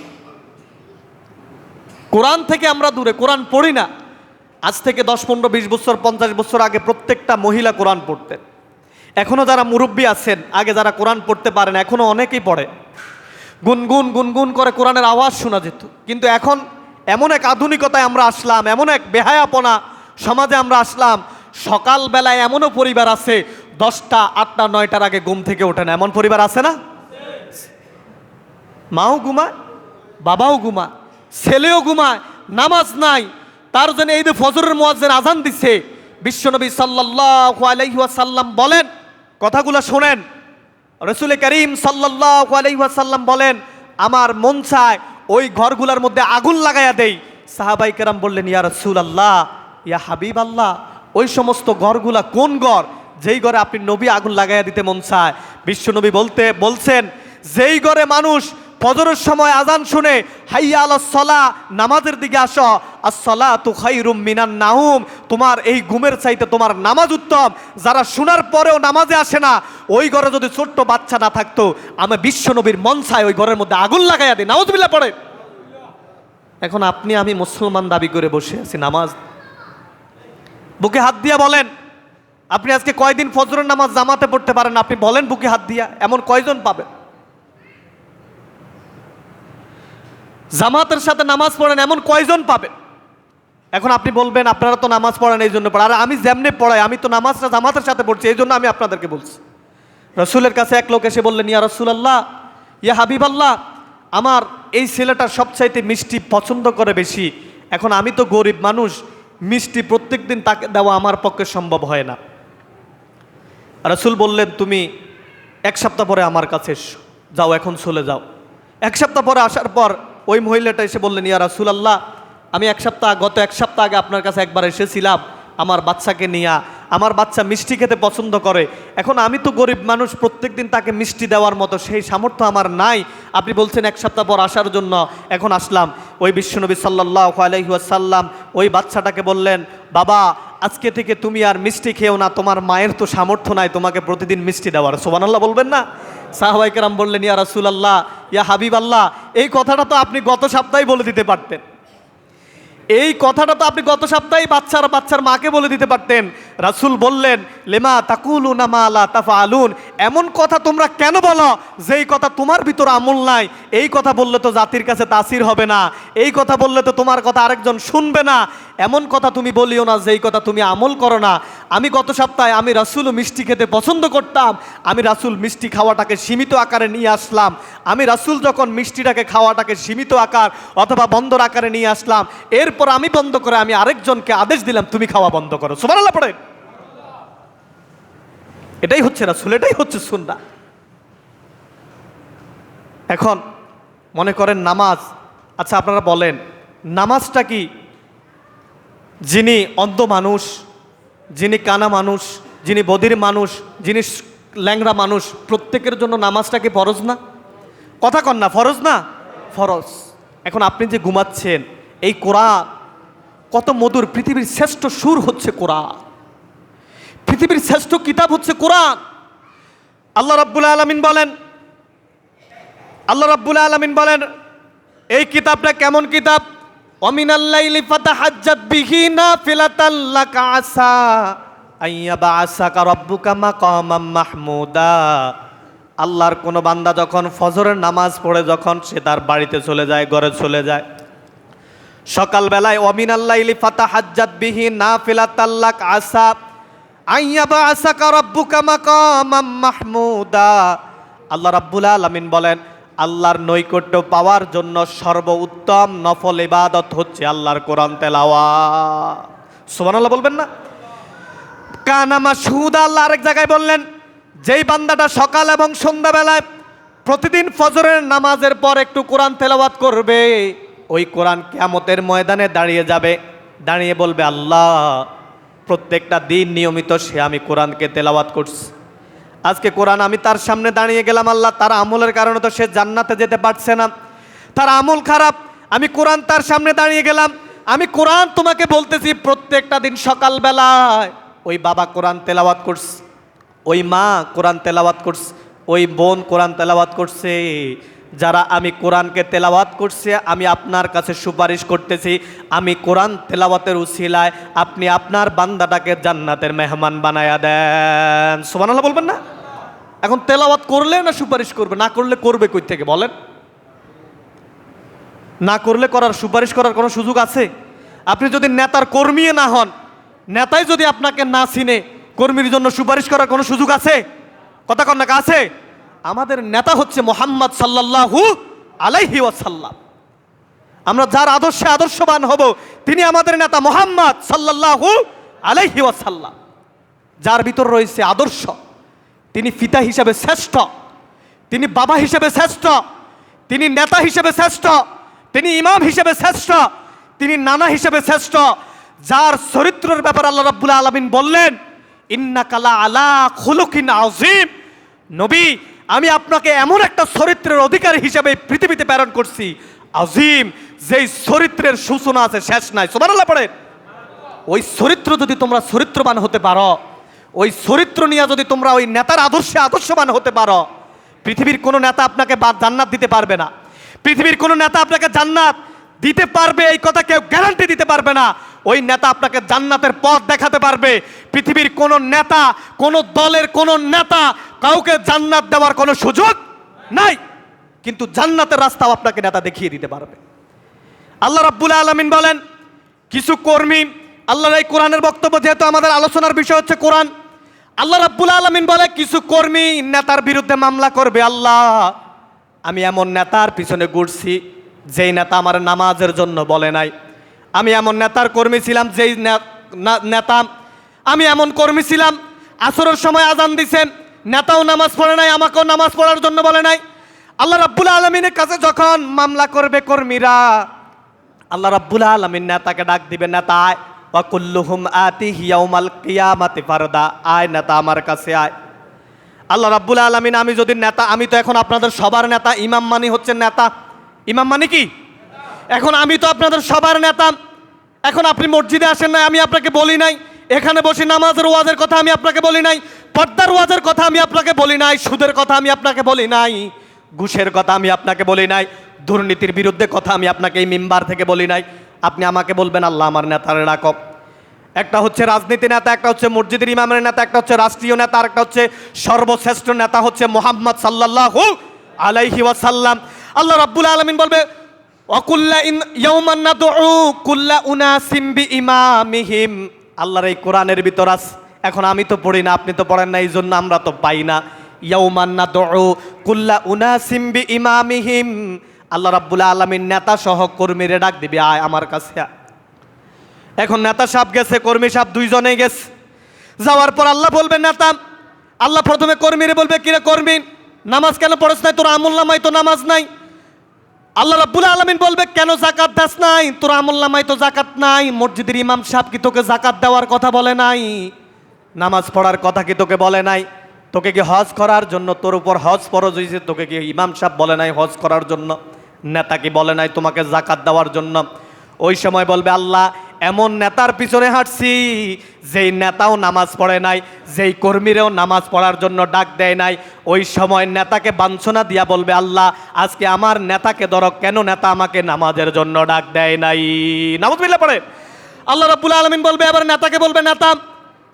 Speaker 1: কোরআন থেকে আমরা দূরে, কোরআন পড়ি না। আজ থেকে 10, 15, 20 বছর, 50 বছর আগে প্রত্যেকটা মহিলা কোরআন পড়তেন। এখনও যারা মুরব্বী আছেন, আগে যারা কোরআন পড়তে পারেন, এখনও অনেকেই পড়ে, গুনগুন গুনগুন করে কোরআনের আওয়াজ শোনা যেত। কিন্তু এখন এমন এক আধুনিকতায় আমরা আসলাম, এমন এক বেহায়াপনা সমাজে আমরা আসলাম, সকালবেলায় এমনও পরিবার আছে 10টা, 8টা, 9টার আগে ঘুম থেকে ওঠে না, এমন পরিবার আছে না? মাও ঘুমায়, বাবাও ঘুমায়, ছেলেও ঘুমায়, নামাজ নাই। তার জন্য এই যে ফজরের মুয়াজ্জিন আজান দিচ্ছে, বিশ্বনবী সাল্লাল্লাহু আলাইহি ওয়াসাল্লাম বলেন, কথাগুলো শোনেন, রাসূল করিম সাল্লাল্লাহু আলাইহি ওয়াসাল্লাম বলেন, আমার মন চায় ওই ঘরগুলোর মধ্যে আগুন লাগাইয়া দেই। সাহাবাই কেরাম বললেন, ইয়া রাসূলুল্লাহ, ইয়া হাবিবাল্লাহ, ওই সমস্ত ঘরগুলা কোন ঘর যেই ঘরে আপনি নবী আগুন লাগাইয়া দিতে মন চায়? বিশ্বনবী বলছেন, যেই ঘরে মানুষ ফজরের সময় আজান শুনে হাইয়া আলাস সালাহ, নামাজের দিকে আসো, আস-সালাতু খায়রুম মিনান নাউম, তোমার এই ঘুমের চাইতে তোমার নামাজ উত্তম। যারা শোনার পরেও নামাজে আসে না, ওই ঘরে যদি ছোট্ট বাচ্চা না থাকতো, আমি বিশ্বনবীর মন চায় ওই ঘরের মধ্যে আগুন লাগাইয়া দিই। নাউজুবিল্লাহ পড়ে। এখন আপনি আমি মুসলমান দাবি করে বসে আছি, নামাজ বুকে হাত দিয়া বলেন, আপনি আজকে কয়দিন ফজরের নামাজ জামাতে পড়তে পারেন? আপনি বলেন বুকে হাত দিয়া, এমন কয়জন পাবেন? জামাতের সাথে নামাজ পড়েন এমন কয়জন পাবেন? এখন আপনি বলবেন আপনারা তো নামাজ পড়েন এই জন্য পড়েন। আর আমি যেমনি পড়াই, আমি তো নামাজটা জামাতের সাথে পড়ছি, এই জন্য আমি আপনাদেরকে বলছি। রসুলের কাছে এক লোক এসে বললেন, ইয়া রসুলাল্লাহ, ইয়া হাবিব আল্লাহ, আমার এই ছেলেটা সবচাইতে মিষ্টি পছন্দ করে বেশি। এখন আমি তো গরিব মানুষ, মিষ্টি প্রত্যেক দিন তাকে দেওয়া আমার পক্ষে সম্ভব হয় না। রসুল বললেন, তুমি এক সপ্তাহ পরে আমার কাছে এসো, যাও এখন চলে যাও। এক সপ্তাহ পরে আসার পর ওই মহিলাটা এসে বললেন, ইয়া রাসূলুল্লাহ, আমি গত এক সপ্তাহ আগে আপনার কাছে একবার এসেছিলাম আমার বাচ্চাকে নিয়ে। আমার বাচ্চা মিষ্টি খেতে পছন্দ করে। এখন আমি তো গরিব মানুষ, প্রত্যেক দিন তাকে মিষ্টি দেওয়ার মতো সেই সামর্থ্য আমার নাই। আপনি বলছেন এক সপ্তাহ পর আসার জন্য, এখন আসলাম। ওই বিশ্বনবী সাল্লাল্লাহু আলাইহি ওয়াসাল্লাম ওই বাচ্চাটাকে বললেন, বাবা আজকে থেকে তুমি আর মিষ্টি খেও না, তোমার মায়ের তো সামর্থ্য নাই তোমাকে প্রতিদিন মিষ্টি দেওয়ার। সুবহানাল্লাহ বলবেন না? সাহাবায়ে কেরাম বললেন, ইয়া রাসূলুল্লাহ, ইয়া হাবিবাল্লাহ, এই কথাটা তো আপনি গত সপ্তাহে বলে দিতে পারতেন। এই কথাটা তো আপনি গত সপ্তাহে বাচ্চার মাকে বলে দিতে পারতেন। রাসূল বললেন, লেমা তাকুলুনা মা লা তাফআলুন, এমন কথা তোমরা কেন বলো যেই কথা তোমার ভিতর আমল নাই? এই কথা বললে তো জাতির কাছে তাসির হবে না, এই কথা বললে তো তোমার কথা আরেকজন শুনবে না। এমন কথা তুমি বলিও না যেই কথা তুমি আমল করো না। আমি গত সপ্তাহে আমি রাসূল মিষ্টি খেতে পছন্দ করতাম, আমি রাসূল মিষ্টি খাওয়াটাকে সীমিত আকারে নিয়ে আসলাম। আমি রাসূল যখন মিষ্টিটাকে খাওয়াটাকে সীমিত আকার অথবা বন্ধর আকারে নিয়ে আসলাম, এরপর আমি বন্ধ করে আমি আরেকজনকে আদেশ দিলাম তুমি খাওয়া বন্ধ করো। সুবহানাল্লাহ পড়ে। এটাই হচ্ছে রাসূল, এটাই হচ্ছে সুন্নাহ। এখন মনে করেন নামাজ, আচ্ছা আপনারা বলেন নামাজটা কি যিনি অন্ধ মানুষ, যিনি কানা মানুষ, যিনি বধির মানুষ, যিনি ল্যাংড়া মানুষ, প্রত্যেকের জন্য নামাজটা কি ফরজ না? কথা কন না, ফরজ না? ফরজ। এখন আপনি যে ঘুমাচ্ছেন, এই কোরআন কত মধুর, পৃথিবীর শ্রেষ্ঠ সুর হচ্ছে কোরআন, পৃথিবীর শ্রেষ্ঠ কিতাব হচ্ছে কোরআন। আল্লাহ রাব্বুল আলামিন বলেন এই কিতাবটা কেমন কিতাব? ওয়ামিনাল লাইলি ফাতাহাজ্জাত বিহি নাফিলাতান লাকা আসা আইয়াবাসাকা রাব্বুকা মাকামাম মাহমুদা। আল্লাহর কোন বান্দা যখন ফজরের নামাজ পড়ে যখন সে তার বাড়িতে চলে যায়, ঘরে চলে যায়, সকালবেলায় ওয়ামিনাল লাইলি ফাতাহাজ্জাত বিহি নাফিলাতান লাকা আসা আইয়াবাসাকা রাব্বুকা মাকামাম মাহমুদা। আল্লাহ রাব্বুল আলামিন বলেন আল্লাহর নৈকট্য পাওয়ার জন্য সর্বোত্তম নফল ইবাদত হচ্ছে আল্লাহর কোরআন তেলাওয়াত। সুবহানাল্লাহ বলবেন না? কানা মাশহুদা। আল্লাহ আরেক জায়গায় বললেন যেই বান্দাটা সকাল এবং সন্ধ্যাবেলায় প্রতিদিন ফজরের নামাজের পর একটু কোরআন তেলাওয়াত করবে, ওই কোরআন কিয়ামতের ময়দানে দাঁড়িয়ে যাবে, দাঁড়িয়ে বলবে আল্লাহ প্রত্যেকটা দিন নিয়মিত সে আমি কোরআনকে তেলাওয়াত করছি, আজকে কোরআন আমি তার সামনে দাঁড়িয়ে গেলাম, আল্লাহ তার আমলের কারণে তো সে জান্নাতে যেতে পারছে না, তার আমল খারাপ, আমি কোরআন তার সামনে দাঁড়িয়ে গেলাম, আমি কোরআন তোমাকে বলতেছি প্রত্যেকটা দিন সকালবেলায় ওই বাবা কোরআন তেলাওয়াত করছে, ওই মা কোরআন তেলাওয়াত করছে, ওই বোন কোরআন তেলাওয়াত করছে, যারা আমি কোরআনকে তেলাওয়াত করছে আমি আপনার কাছে সুপারিশ করতেছি, আমি কোরআন তেলাওয়াতের উসিলায় আপনি আপনার বান্দাটাকে জান্নাতের মেহমান বানায়া দেন। সুবহানাল্লাহ বলবেন না? এখন তেলাওয়াত করলে না সুপারিশ করবে? না করলে করবে কই থেকে বলেন? না করলে করার সুপারিশ করার কোনো সুযোগ আছে? আপনি যদি নেতার কর্মী না হন, নেতাই যদি আপনাকে না চিনে, কর্মীর জন্য সুপারিশ করার কোনো সুযোগ আছে? কথা কন না, আছে? আমাদের নেতা হচ্ছে মুহাম্মদ সাল্লাল্লাহু আলাইহি ওয়াসাল্লাম। আমরা যার আদর্শে আদর্শবান হব তিনি আমাদের নেতা মুহাম্মদ সাল্লাল্লাহু আলাইহি ওয়াসাল্লাম। যার ভিতর রয়েছে আদর্শ, তিনি পিতা হিসেবে শ্রেষ্ঠ, তিনি বাবা হিসেবে শ্রেষ্ঠ, তিনি নেতা হিসেবে শ্রেষ্ঠ, তিনি ইমাম হিসেবে শ্রেষ্ঠ, তিনি নানা হিসেবে শ্রেষ্ঠ। যার চরিত্রের ব্যাপারে আল্লাহ রাব্বুল আলামিন বললেন ইন্নাকা লা আলা খুলুকিন আযীম, নবী আমি আপনাকে এমন একটা চরিত্রের অধিকারী হিসেবে পৃথিবীতে প্রেরণ করছি, আজিম, যেই চরিত্রের সূচনা আছে শেষ নাই। সুবহানাল্লাহ পড়ে। ওই চরিত্র যদি তোমরা চরিত্রবান হতে পারো, ওই চরিত্র নিয়ে যদি তোমরা ওই নেতার আদর্শে আদর্শবান হতে পারো, পৃথিবীর কোনো নেতা আপনাকে জান্নাত দিতে পারবে না, পৃথিবীর কোনো নেতা আপনাকে জান্নাত দিতে পারবে এই কথা কেউ গ্যারান্টি দিতে পারবে না। ওই নেতা আপনাকে জান্নাতের পথ দেখাতে পারবে। পৃথিবীর কোন নেতা, কোন দলের কোন নেতা কাউকে জান্নাত দেওয়ার কোনো সুযোগ নাই, কিন্তু জান্নাতের রাস্তাও আপনাকে নেতা দেখিয়ে দিতে পারবে।
Speaker 2: আল্লাহ রাব্বুল আলামিন বলেন কিছু কর্মী, আল্লাহর এই কোরআনের বক্তব্য, যেহেতু আমাদের আলোচনার বিষয় হচ্ছে কোরআন, আল্লাহ রাব্বুল আলামিন বলে কিছু কর্মী নেতার বিরুদ্ধে মামলা করবে। আল্লাহ, আমি এমন নেতার পিছনে ঘুরছি যেই নেতা আমার নামাজের জন্য বলে নাই। আমি এমন নেতার কর্মী ছিলাম যেই নেতা, আমি এমন কর্মী ছিলাম আসরের সময় আজান দিছে, নেতাও নামাজ পড়ে নাই, আমাকেও নামাজ পড়ার জন্য বলে নাই। আল্লাহ রাব্বুল আলামিনের কাছে যখন মামলা করবে কর্মীরা, আল্লাহ রাব্বুল আলামিন নেতাকে ডাক দিবে, নেতা আয়, ওয়া কুল্লুহুম আতিহি ইয়াউমাল কিয়ামাতি ফারদা, আয় নেতা আমার কাছে আয়। আল্লাহ রাব্বুল আলামিন, আমি যদি নেতা, আমি তো এখন আপনাদের সবার নেতা, ইমাম মানি হচ্ছে নেতা, ইমাম মানে কি? এখন আমি তো আপনাদের সবার নেতা। এখন আপনি মসজিদে আসেন নাই, আমি আপনাকে বলি নাই, এখানে বসে নামাজের ওয়াজের কথা আমি আপনাকে বলি নাই, পর্দার ওয়াজের কথা আমি আপনাকে বলি নাই, সুদের কথা আমি আপনাকে বলি নাই, ঘুষের কথা আমি আপনাকে বলি নাই, দুর্নীতির বিরুদ্ধে কথা আমি আপনাকে এই মিম্বার থেকে বলি নাই। আপনি আমাকে বলবেন আল্লাহ আমার নেতারে ডাকো। একটা হচ্ছে রাজনীতি নেতা, একটা হচ্ছে মসজিদের ইমামের নেতা, একটা হচ্ছে রাষ্ট্রীয় নেতা, আর একটা হচ্ছে সর্বশ্রেষ্ঠ নেতা হচ্ছে মুহাম্মদ সাল্লাল্লাহু আলাইহি ওয়াসাল্লাম। আল্লাহ রাব্বুল আলামিন বলবে ওয়াকুল্লা ইয়াউমান নাদউ কুল্লা উনাসিম বিইমামিহিম। আল্লাহর এই কোরআনের ভিতর আছে, এখন আমি তো পড়ি না, আপনি তো পড়েন না, এই জন্য আমরা তো পাই না। ইয়াউমান নাদউ কুল্লা উনাসিম বিইমামিহিম। আল্লাহ রাব্বুল আলামিন নেতা সহ কর্মীরে ডাক দিবে, আয় আমার কাছে আয়। এখন নেতা সাহেব গেছে, কর্মী সাহেব দুইজনেই গেছে। যাওয়ার পর আল্লাহ বলবে নেতা, আল্লাহ প্রথমে কর্মীরে বলবে, কিরে কর্মী, নামাজ কেন পড়ছ নাই? তোর আমলনামায় তো নামাজ নাই। আল্লাহ রাব্বুল আলামিন বলবে, কেন যাকাত দাস নাই? তোর আমলনামায় তো যাকাত নাই। মসজিদের ইমাম সাহেব কি তোকে যাকাত দেওয়ার কথা বলে নাই? নামাজ পড়ার কথা কি তোকে বলে নাই? তোকে কি হজ করার জন্য তোর উপর হজ ফরজ হয়েছে, তোকে কি ইমাম সাহেব বলে নাই হজ করার জন্য? নেতা কি বলে নাই তোমাকে যাকাত দেওয়ার জন্য? ওই সময় বলবে আল্লাহ, এমন নেতার পিছনে হাঁটছি যেই নেতাও নামাজ পড়ে নাই, যেই কর্মীরাও নামাজ পড়ার জন্য ডাক দেয় নাই। ওই সময় নেতাকে বাঞ্ছনা দিয়া বলবে আল্লাহ, আজকে আমার নেতাকে ধরো, কেন নেতা আমাকে নামাজের জন্য ডাক দেয় নাই? নাউযুবিল্লাহ পড়ে। আল্লাহ রাব্বুল আলামিন বলবে, এবার নেতাকে বলবে, নেতা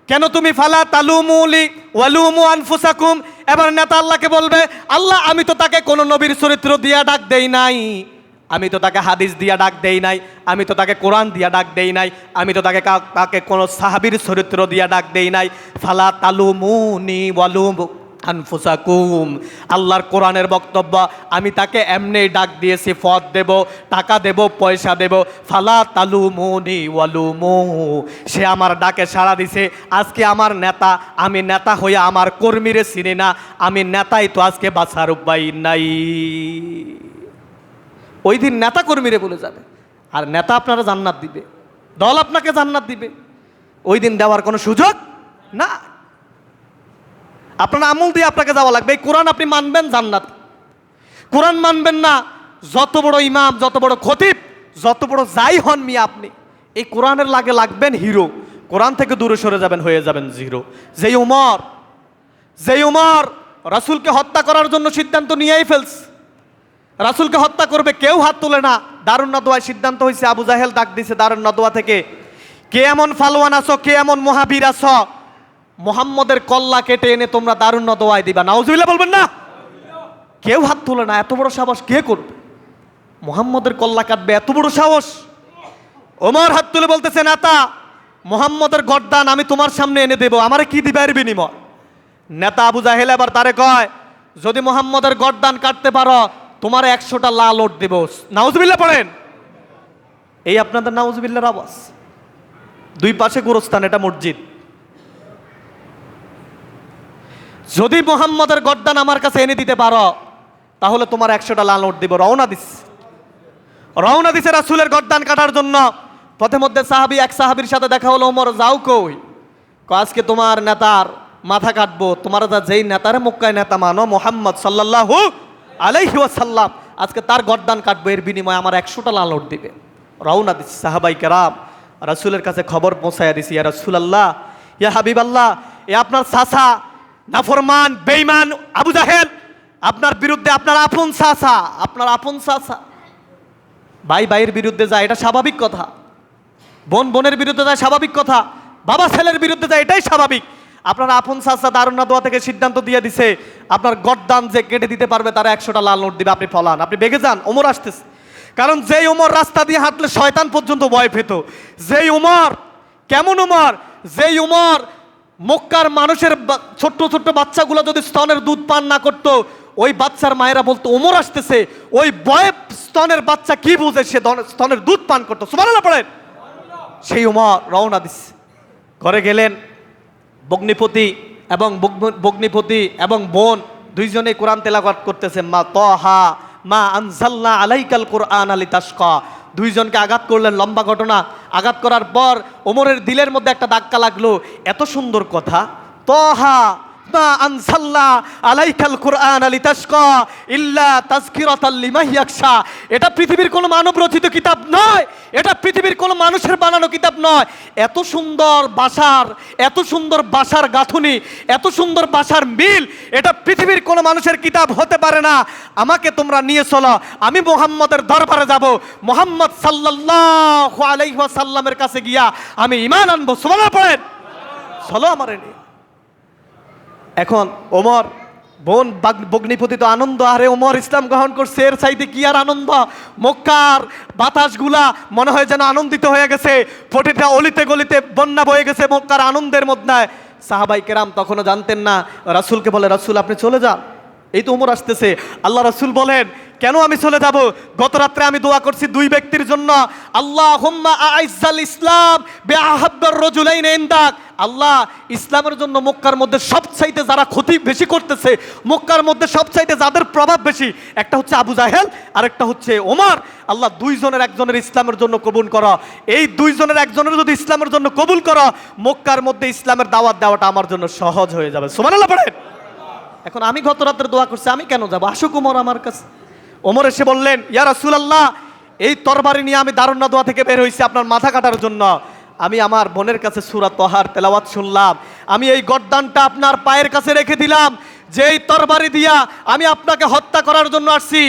Speaker 2: কেন তুমি ফালা তালুমুলি ওয়ালুমু আনফুসাকুম। এবার নেতা আল্লাহকে বলবে, আল্লাহ আমি তো তাকে কোনো নবীর চরিত্র দিয়া ডাক দেই নাই, আমি তো তাকে হাদিস দিয়া ডাক দেই নাই, আমি তো তাকে কোরআন দিয়া ডাক দেই নাই, আমি তো তাকে কোনো সাহাবীর চরিত্র দিয়া ডাক দেই নাই। ফালা তালুমুনি ওয়ালুমু আনফুসাকুম। আল্লাহর কোরআনের বক্তব্য, আমি তাকে এমনি ডাক দিয়েছি, পদ দেব, টাকা দেব, পয়সা দেব। ফালা তালুমুনি ওয়ালুমু, সে আমার ডাকে সাড়া দিছে। আজকে আমার নেতা, আমি নেতা হয়ে আমার কর্মীরে চিনি না, আমি নেতাই তো আজকে বাঁচার উপায় নাই। ওই দিন নেতা কর্মীরে বলে যাবে, আর নেতা আপনারা জান্নাত দিবে, দল আপনাকে জান্নাত দিবে। ওই দিন দেওয়ার কোনো সুযোগ না। আপনার আমল দিয়ে আপনাকে যাওয়া লাগবে। এই কোরআন আপনি মানবেন, জান্নাত। কোরআন মানবেন না, যত বড় ইমাম, যত বড় খতিব, যত বড় যাই হন মিয়া, আপনি এই কোরআনের লাগবেন হিরো, কোরআন থেকে দূরে সরে যাবেন, হয়ে যাবেন জিরো। যেই উমর রাসূলকে হত্যা করার জন্য সিদ্ধান্ত নিয়েই ফেলছে, রাসূলকে হত্যা করবে, কেউ হাত তোলে না। দারুন নাদওয়ায় সিদ্ধান্ত হয়েছে, আবু জাহেল ডাক দিছে দারুন নাদওয়া থেকে, কে এমন ফালওয়ান আছো, কে এমন মহাবীর আছো, মুহাম্মদের কল্লা কেটে এনে তোমরা দারুন নাদওয়ায় দিবা। নাউজুবিল্লাহ বলবেন না? কেউ হাত তোলে না। এত বড় সাহস কে করবে? মুহাম্মদের কল্লা কাটবে, এত বড় সাহস? ওমর হাত তুলে বলতেছে, নেতা মুহাম্মদের গর্দান আমি তোমার সামনে এনে দেব, আমারে কি দিবে এর বিনিময়? নেতা আবু জাহেল এবার তারে কয়, যদি মুহাম্মদের গর্দান কাটতে পারো তোমার 100টা লাল ওট দেব। নাউজুবিল্লাহ পড়েন। এই আপনাদের নাউজুবিল্লাহর আওয়াজ। দুই পাশে গোরস্থান, এটা মসজিদ। যদি মুহাম্মদের গর্দান আমার কাছে এনে দিতে পারো তাহলে তোমার 100টা লাল ওট দিব। রওনা দিছে রাসূলের গর্দান কাটার জন্য। পথে মধ্যে এক সাহাবীর সাথে দেখা হলো। ওমর, যাও কই? আজকে তোমার নেতার মাথা কাটবো। তোমার যেই নেতারে মক্কায় নেতা মানো, মুহাম্মদ সাল্লাল্লাহু আলাইহি ওয়াসাল্লাম, আজকে তার গর্দান কাটবো, এর বিনিময়ে আমার 100টা লাল ওট দিবে। রওনা দিচ্ছে সাহাবাই কেরাম, রাসূলের কাছে খবর পৌঁছায়া দিছি, ইয়া রাসূলুল্লাহ, ইয়া হাবিবাল্লাহ, এ আপনার চাচা নাফরমান বেঈমান আবু জাহেল আপনার বিরুদ্ধে, আপনার আপন চাচা। ভাই ভাইয়ের বিরুদ্ধে যায়, এটা স্বাভাবিক কথা। বোন বোনের বিরুদ্ধে যায়, স্বাভাবিক কথা। বাবা ছেলের বিরুদ্ধে যায়, এটাই স্বাভাবিক। আপনার আপন চাচা দারুন নাদওয়া থেকে সিদ্ধান্ত দিয়ে দিছে, আপনার গর্দান যে কেটে দিতে পারবে তারা 100টা লাল নোট দিবে, আপনি ফলান, আপনি বেগে যান, ওমর আসতেছে। কারণ যেই ওমর রাস্তা দিয়ে হাঁটলে শয়তান পর্যন্ত ভয় পেত। যেই ওমর, কেমন ওমর, যেই ওমর মক্কার মানুষের ছোট্ট ছোট্ট বাচ্চাগুলো যদি স্তনের দুধ পান না করতো, ওই বাচ্চার মায়েরা বলতো ওমর আসতেছে, ওই ভয়ে স্তনের বাচ্চা কি বুঝে সে স্তনের দুধ পান করতো। সুবহানাল্লাহ পড়েন। সেই ওমর রওনা দিচ্ছে, ঘরে গেলেন। বগ্নিপতি এবং বোন দুইজনে কোরআন তেলাওয়াত করতেছে। মা তহা মা আনজালনা আলাইকাল কোরআন লিতাশকা, দুইজনকে আঘাত করলেন। লম্বা ঘটনা। আঘাত করার পর ওমরের দিলের মধ্যে একটা ধাক্কা লাগলো। এত সুন্দর কথা, তহা মা আনজালনা আলাইকাল কোরআন লিতাশকা ইল্লা তাযকিরাতাল লিমান ইয়াখশা। এটা পৃথিবীর কোনো মানব রচিত কিতাব নয়, এটা পৃথিবীর কোনো মানুষের বানানো কিতাব নয়। এত সুন্দর ভাষার, এত সুন্দর ভাষার গাঁথুনি, এত সুন্দর ভাষার মিল, এটা পৃথিবীর কোনো মানুষের কিতাব হতে পারে না। আমাকে তোমরা নিয়ে চলো, আমি মুহাম্মদের দরবারে যাব, মুহাম্মদ সাল্লাল্লাহু আলাইহি ওয়াসাল্লামের কাছে গিয়া আমি ঈমান আনবো। সুবহানাল্লাহ পড়েন। চলো আমারে নিয়ে। এখন ওমর, বোন বগ্নিপতি তো আনন্দ, আরে ওমর ইসলাম গ্রহণ করছে, এর চাইতে কি আর আনন্দ। মক্কার বাতাসগুলা মনে হয় যেন আনন্দিত হয়ে গেছে, প্রতিটা অলিতে গলিতে বন্যা বয়ে গেছে মক্কার আনন্দের মধ্যে। সাহাবাই কেরাম তখনও জানতেন না। রাসূলকে বলে, রাসূল আপনি চলে যান, এই তো ওমর আসতেছে। আল্লাহ রাসূল বলেন, কেন আমি চলে যাব? গত রাত্রে আমি দোয়া করছি দুই ব্যক্তির জন্য, আল্লাহুম্মা আইজ্জাল ইসলাম বিআহাব্বির রাজুলাইন ইনদাক। আল্লাহ, ইসলামের জন্য মক্কার মধ্যে সবচাইতে যারা ক্ষতি বেশি করতেছে, মক্কার মধ্যে সবচাইতে যাদের প্রভাব বেশি, একটা হচ্ছে আবু জাহেল আর একটা হচ্ছে ওমর। আল্লাহ, দুইজনের একজনের ইসলামের জন্য কবুল করো। এই দুইজনের একজনের যদি ইসলামের জন্য কবুল করো, মক্কার মধ্যে ইসলামের দাওয়াত দেওয়াটা আমার জন্য সহজ হয়ে যাবে। সুবহানাল্লাহ পড়েন। এখন আমি গত রাতের দোয়া করছি, আমি কেন যাব? আসুক ওমর আমার কাছে। ওমর এসে বললেন, ইয়া রাসূলুল্লাহ, এই তরবারি নিয়ে আমি দারুন নাদওয়া থেকে বের হয়েছি আপনার মাথা কাটার জন্য। আমি আমার বোনের কাছে সূরা তহার তেলাওয়াত শুনলাম, আমি এই গর্দানটা আপনার পায়ের কাছে রেখে দিলাম, যে এই তরবারি দিয়া আমি আপনাকে হত্যা করার জন্য আসছি।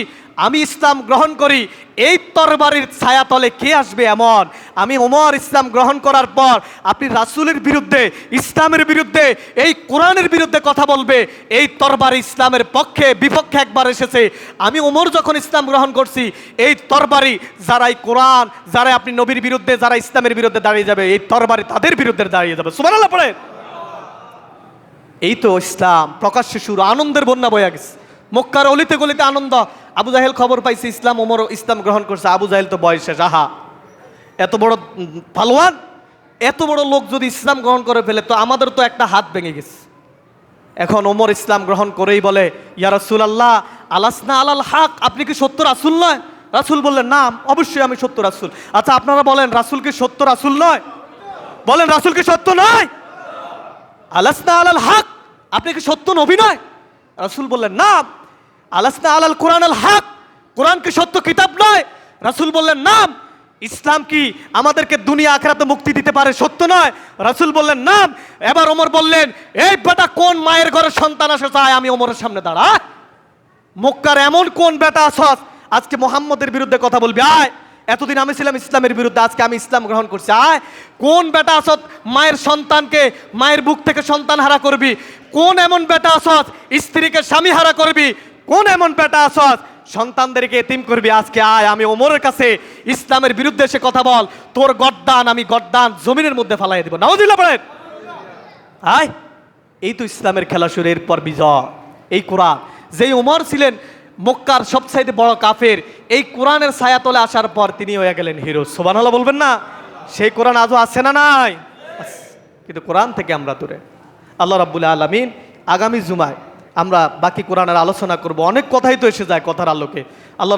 Speaker 2: আমি ইসলাম গ্রহণ করি, এই তরবারির ছায়াতলে কে আসবে এমন? আমি ওমর ইসলাম গ্রহণ করার পর আপনি রাসূলের বিরুদ্ধে, ইসলামের বিরুদ্ধে, এই কোরআনের বিরুদ্ধে কথা বলবে, এই তরবারি ইসলামের পক্ষে বিপক্ষে একবার এসেছে। আমি ওমর যখন ইসলাম গ্রহণ করছি, এই তরবারি যারাই কোরআন, যারা আপনি নবীর বিরুদ্ধে, যারা ইসলামের বিরুদ্ধে দাঁড়িয়ে যাবে, এই তরবারি তাদের বিরুদ্ধে দাঁড়িয়ে যাবে। সুবহানাল্লাহ পড়ে। এই তো ইসলাম প্রকাশ্যে শুরু, আনন্দের বন্যা বয়ে গেছে মক্কার অলিতে গলিতে আনন্দ। আবু জাহেল খবর পাইছে ইসলাম, ওমর ইসলাম গ্রহণ করছে। আবু জাহেল তো বয়সে যাহা, এত বড় পালোয়ান, এত বড় লোক যদি ইসলাম গ্রহণ করে ফেলে, তো আমাদের তো একটা হাত ভেঙে গেছে। এখন ওমর ইসলাম গ্রহণ করেই বলে, ইয়া রাসূলুল্লাহ আলাসনা আলাল হক, আপনি কি সত্য রাসূল নয়? রাসূল বললেন, না অবশ্যই আমি সত্য রাসূল। আচ্ছা আপনারা বলেন, রাসূল কি সত্য রাসূল নয়? বলেন, রাসূল কি সত্য নয়? আলাসনা আলাল হক, আপনি কি সত্য নবী নয়? রাসূল বললেন, না। আলাসনা আলাল কোরআন আল হক, কোরআন কি সত্য কিতাব নয়? রাসূল বললেন, না। ইসলাম কি আমাদেরকে দুনিয়া আখিরাতে মুক্তি দিতে পারে, সত্য নয়? রাসূল বললেন, না। এবার ওমর বললেন, এই বেটা কোন মায়ের ঘরে সন্তান আসে চায় আমি ওমরের সামনে দাঁড়া? মক্কার এমন কোন বেটা আসস আজকে মুহাম্মদের বিরুদ্ধে কথা বলবি? আয়, এতদিন আমি ছিলাম ইসলামের বিরুদ্ধে, আজকে আমি ইসলাম গ্রহণ করছি। আয়, কোন বেটা আসত মায়ের সন্তানকে, মায়ের বুক থেকে সন্তান হারা করবি? কোন এমন বেটা আসত স্ত্রীকে স্বামী হারা করবি? কোন এমন বেটা আসত সন্তানদেরকে এতিম করবি? আজকে আয়, আমি ওমরের কাছে ইসলামের বিরুদ্ধে এসে কথা বল, তোর গর্দান আমি গর্দান জমিনের মধ্যে ফালাই দিব। নাউযুবিল্লাহ পড়েন। আয়, এই তো ইসলামের খেলা শুরু। এরপর বিজয়, এই কোরআন। যেই ওমর ছিলেন মক্কার সবচাইতে বড় কাফের, এই কোরআনের ছায়াতলে আসার পর তিনি হয়ে গেলেন হিরো। সুবহানাল্লাহ বলবেন না? সেই কোরআন আজও আছে না নাই? কিন্তু কোরআন থেকে আমরা দূরে। আল্লাহ রাব্বুল আলামিন আগামী জুমায় আমরা বাকি কোরআনের আলোচনা করব। অনেক কথাই তো এসে যায় কথার আলোকে। আল্লাহ